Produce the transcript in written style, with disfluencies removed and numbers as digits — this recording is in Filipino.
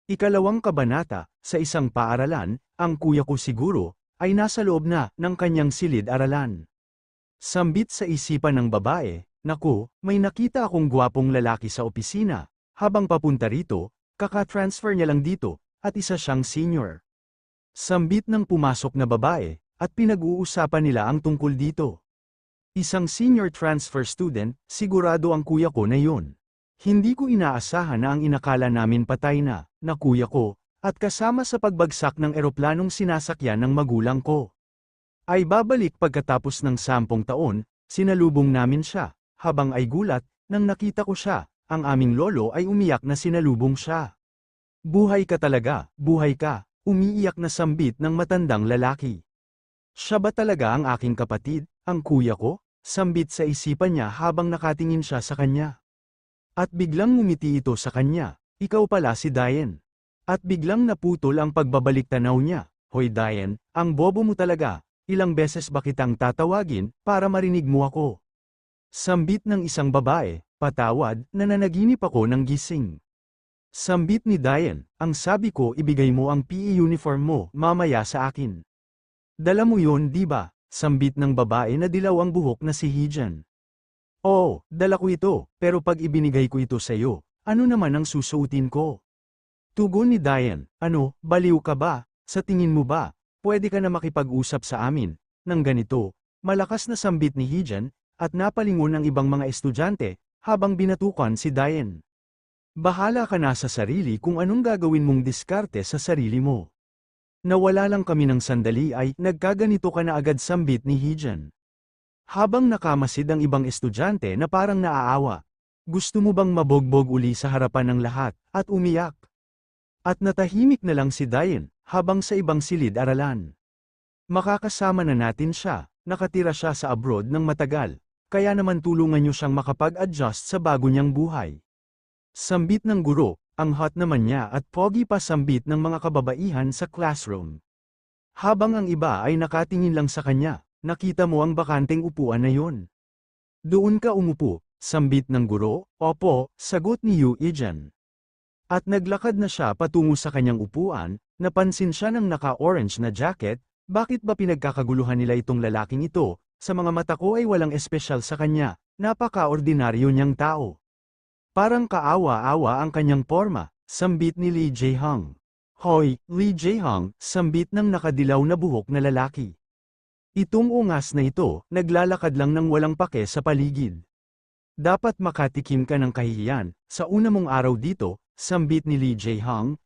Ikalawang kabanata, sa isang paaralan, ang kuya ko siguro, ay nasa loob na ng kanyang silid-aralan. Sambit sa isipan ng babae, naku, may nakita akong gwapong lalaki sa opisina, habang papunta rito, kaka-transfer niya lang dito, at isa siyang senior. Sambit ng pumasok na babae, at pinag-uusapan nila ang tungkol dito. Isang senior transfer student, sigurado ang kuya ko na yun. Hindi ko inaasahan na ang inakala namin patay na kuya ko, at kasama sa pagbagsak ng eroplanong sinasakyan ng magulang ko. Ay babalik pagkatapos ng 10 taon, sinalubong namin siya, habang ay gulat, nang nakita ko siya, ang aming lolo ay umiyak na sinalubong siya. Buhay ka talaga, buhay ka, umiiyak na sambit ng matandang lalaki. Siya ba talaga ang aking kapatid, ang kuya ko? Sambit sa isipan niya habang nakatingin siya sa kanya. At biglang ngumiti ito sa kanya, ikaw pala si Diane. At biglang naputol ang pagbabalik tanaw niya, hoy Diane, ang bobo mo talaga, ilang beses ba kitang tatawagin, para marinig mo ako? Sambit ng isang babae, patawad, nananaginip ako ng gising. Sambit ni Diane, ang sabi ko ibigay mo ang PE uniform mo, mamaya sa akin. Dala mo yun di ba? Sambit ng babae na dilaw ang buhok na si Heejun. Oo, dala ko ito, pero pag ibinigay ko ito sa iyo, ano naman ang susuotin ko? Tugon ni Diane, ano, baliw ka ba? Sa tingin mo ba, pwede ka na makipag-usap sa amin, ng ganito? Malakas na sambit ni Heejun, at napalingon ang ibang mga estudyante, habang binatukan si Diane. Bahala ka na sa sarili kung anong gagawin mong diskarte sa sarili mo. Nawala lang kami ng sandali ay, nagkaganito ka na agad sambit ni Heejun. Habang nakamasid ang ibang estudyante na parang naaawa. Gusto mo bang mabogbog uli sa harapan ng lahat, at umiyak? At natahimik na lang si Diane, habang sa ibang silid-aralan. Makakasama na natin siya, nakatira siya sa abroad ng matagal, kaya naman tulungan niyo siyang makapag-adjust sa bago niyang buhay. Sambit ng guro, ang hot naman niya at pogi pa sambit ng mga kababaihan sa classroom. Habang ang iba ay nakatingin lang sa kanya, nakita mo ang bakanteng upuan na yun. Doon ka umupo, sambit ng guro, opo, sagot ni Yu Ijan. At naglakad na siya patungo sa kanyang upuan, napansin siya ng naka-orange na jacket, bakit ba pinagkakaguluhan nila itong lalaking ito, sa mga mata ko ay walang espesyal sa kanya, napaka-ordinaryo niyang tao. Parang kaawa-awa ang kanyang porma, sambit ni Lee Jae-hong. Hoy, Lee Jae-hong, sambit ng nakadilaw na buhok na lalaki. Itong ungas na ito, naglalakad lang ng walang pake sa paligid. Dapat makatikim ka ng kahihiyan, sa una mong araw dito, sambit ni Lee Jae-hong,